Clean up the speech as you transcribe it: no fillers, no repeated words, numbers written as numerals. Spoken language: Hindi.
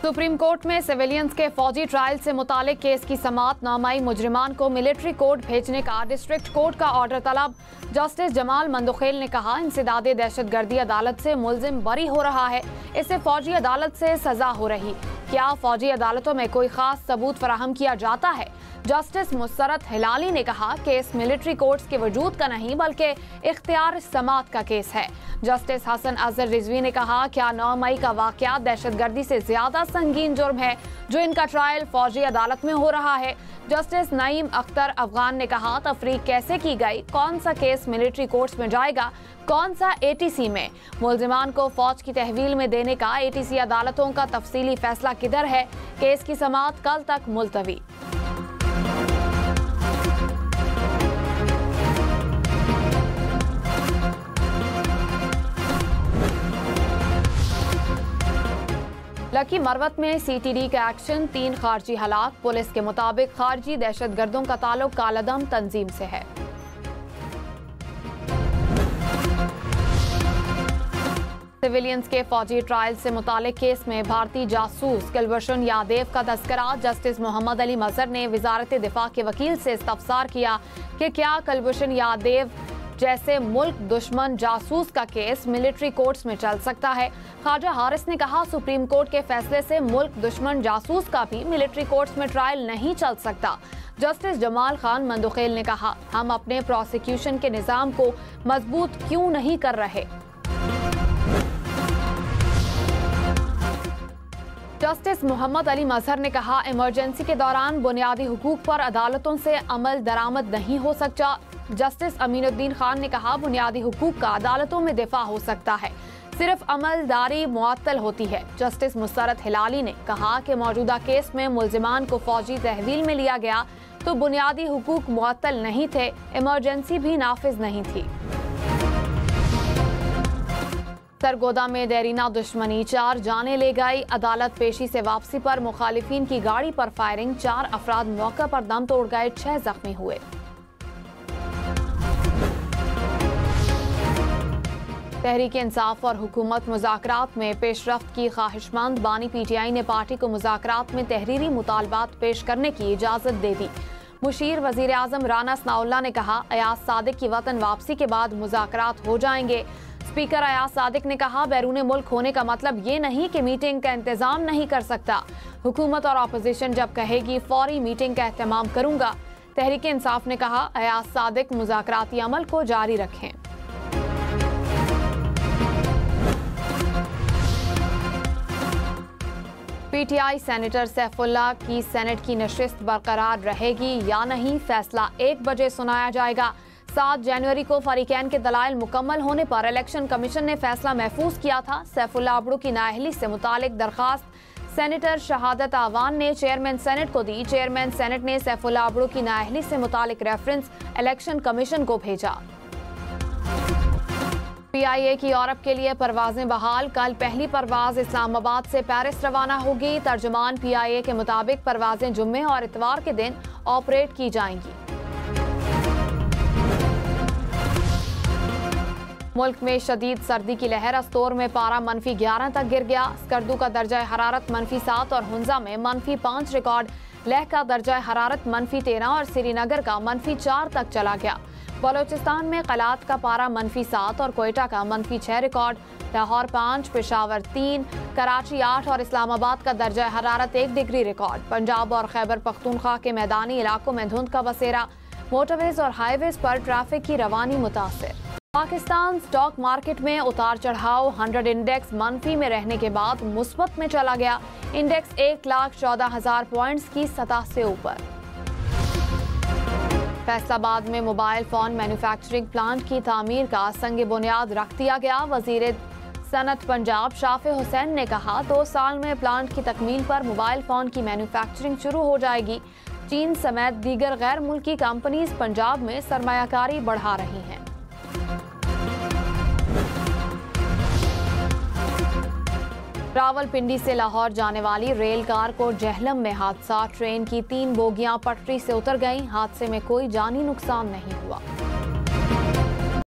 सुप्रीम कोर्ट में सिविलियंस के फौजी ट्रायल से मुतालिक केस की समाअत 9 मई मुजरिमान को मिलिट्री कोर्ट भेजने का डिस्ट्रिक्ट कोर्ट का ऑर्डर तलब। जस्टिस जमाल मंदुखेल ने कहा, इंसदादे दहशतगर्दी अदालत से मुलजिम बरी हो रहा है, इससे फौजी अदालत से सजा हो रही। क्या फौजी अदालतों में कोई खास सबूत फराहम किया जाता है? जस्टिस मुसरत हिलाली ने कहा, केस मिलिट्री कोर्ट्स के वजूद का नहीं बल्कि इख्तियार समाअत का केस है। जस्टिस हसन अजहर रिजवी ने कहा, क्या 9 मई का वाकया दहशतगर्दी से ज्यादा संगीन जुर्म है जो इनका ट्रायल फौजी अदालत में हो रहा है? जस्टिस नईम अख्तर अफगान ने कहा, तफरीक कैसे की गई, कौन सा केस मिलिट्री कोर्ट्स में जाएगा, कौन सा एटीसी में? मुलजिमान को फौज की तहवील में देने का एटीसी अदालतों का तफसीली फैसला किधर है? केस की समाअत कल तक मुलतवी। लकी मरवत में सीटीडी का एक्शन, 3 खारजी हलाक। पुलिस के मुताबिक खारजी दहशतगर्दों का ताल्लुक कालादम तंजीम से है। सिविलियंस के फौजी ट्रायल से मुतालिक केस में भारतीय जासूस कुलभूषण यादव का तस्करा। जस्टिस मोहम्मद अली मजहर ने वजारत दिफा के वकील से इस्तफसार किया कि क्या कुलभूषण यादव जैसे मुल्क दुश्मन जासूस का केस मिलिट्री कोर्ट्स में चल सकता है? ख्वाजा हारिस ने कहा, सुप्रीम कोर्ट के फैसले से मुल्क दुश्मन जासूस का भी मिलिट्री कोर्ट्स में ट्रायल नहीं चल सकता। जस्टिस जमाल खान मंदुखेल ने कहा, हम अपने प्रोसिक्यूशन के निजाम को मजबूत क्यों नहीं कर रहे? जस्टिस मोहम्मद अली मजहर ने कहा, इमरजेंसी के दौरान बुनियादी हुकूक पर अदालतों से अमल दरामद नहीं हो सकता। जस्टिस अमीनुद्दीन खान ने कहा, बुनियादी हुकूक का अदालतों में दिफा हो सकता है, सिर्फ अमलदारी मुअत्तल होती है। जस्टिस मुसरत हिलाली ने कहा कि मौजूदा केस में मुलजिमान को फौजी तहवील में लिया गया तो बुनियादी हुकूक मुअत्तल नहीं थे, इमरजेंसी भी नाफिज नहीं थी। सरगोदा में देरीना दुश्मनी, 4 जाने ले गई। अदालत पेशी से वापसी पर मुखालिफिन की गाड़ी पर फायरिंग, 4 अफराद मौके पर दम तोड़ गए, 6 जख्मी हुए। तहरीक इंसाफ और हुकूमत मुज़ाकरात में पेशरफ्त की ख्वाहिशमंद। बानी पीटीआई ने पार्टी को मुज़ाकरात में तहरीरी मुतालबात पेश करने की इजाज़त दे दी। मुशीर वज़ीर आज़म राना सनाउल्लाह ने कहा, अयाज सादिक की वतन वापसी के बाद मुज़ाकरात हो जाएंगे। स्पीकर अयाज सादिक ने कहा, बैरून मुल्क होने का मतलब ये नहीं कि मीटिंग का इंतजाम नहीं कर सकता। हुकूमत और अपोजिशन जब कहेगी फौरी मीटिंग का एहतमाम करूंगा। तहरीक इंसाफ ने कहा, अयाज सादिक मुज़ाकराती अमल को जारी रखें। पीटीआई सेनेटर सैफुल्लाह की सेनेट की नशिस्त बरकरार रहेगी या नहीं, फैसला 1 बजे सुनाया जाएगा। 7 जनवरी को फरीकैन के दलाइल मुकम्मल होने पर इलेक्शन कमीशन ने फैसला महफूज किया था। सैफुल्लाह अबड़ू की नाअहली से मुतालिक दरखास्त सेनेटर शहादत आवान ने चेयरमैन सेनेट को दी। चेयरमैन सेनेट ने सैफुल्लाह अबड़ू की नाअहली से मुतालिक रेफरेंस इलेक्शन कमीशन को भेजा। पीआईए की यूरोप के लिए परवाजें बहाल। कल पहली परवाज इस्लामाबाद से पेरिस रवाना होगी। तर्जुमान पीआईए के मुताबिक परवाजें जुम्मे और इतवार के दिन ऑपरेट की जाएंगी। मुल्क में शदीद सर्दी की लहर, अस्तोर में पारा -11 तक गिर गया। स्कर्दू का दर्जा हरारत -7 और हुंजा में -5 रिकॉर्ड। लेह का दर्जा हरारत -13 और श्रीनगर का -4 तक चला गया। बलोचिस्तान में कलात का पारा -7 और कोयटा का -6 रिकॉर्ड। लाहौर 5, पेशावर 3, कराची 8 और इस्लामाबाद का दर्जा हरारत 1 डिग्री रिकॉर्ड। पंजाब और खैबर पख्तूनख्वा के मैदानी इलाकों में धुंध का बसेरा। मोटरवेज और हाईवेज पर ट्रैफिक की रवानी मुतासिर। पाकिस्तान स्टॉक मार्केट में उतार चढ़ाव। 100 इंडेक्स मनफी में रहने के बाद मुस्बत में चला गया। इंडेक्स 1,14,000 पॉइंट्स की सतह से ऊपर। फैसलाबाद में मोबाइल फोन मैन्युफैक्चरिंग प्लांट की तामीर का संग बुनियाद रख दिया गया। वजीर सनत पंजाब शाफे हुसैन ने कहा, 2 साल में प्लांट की तकमील पर मोबाइल फोन की मैन्युफैक्चरिंग शुरू हो जाएगी। चीन समेत दीगर गैर मुल्की कंपनीज पंजाब में सरमायाकारी बढ़ा रही हैं। रावलपिंडी से लाहौर जाने वाली रेल कार को जहलम में हादसा। ट्रेन की 3 बोगियां पटरी से उतर गईं। हादसे में कोई जानी नुकसान नहीं हुआ।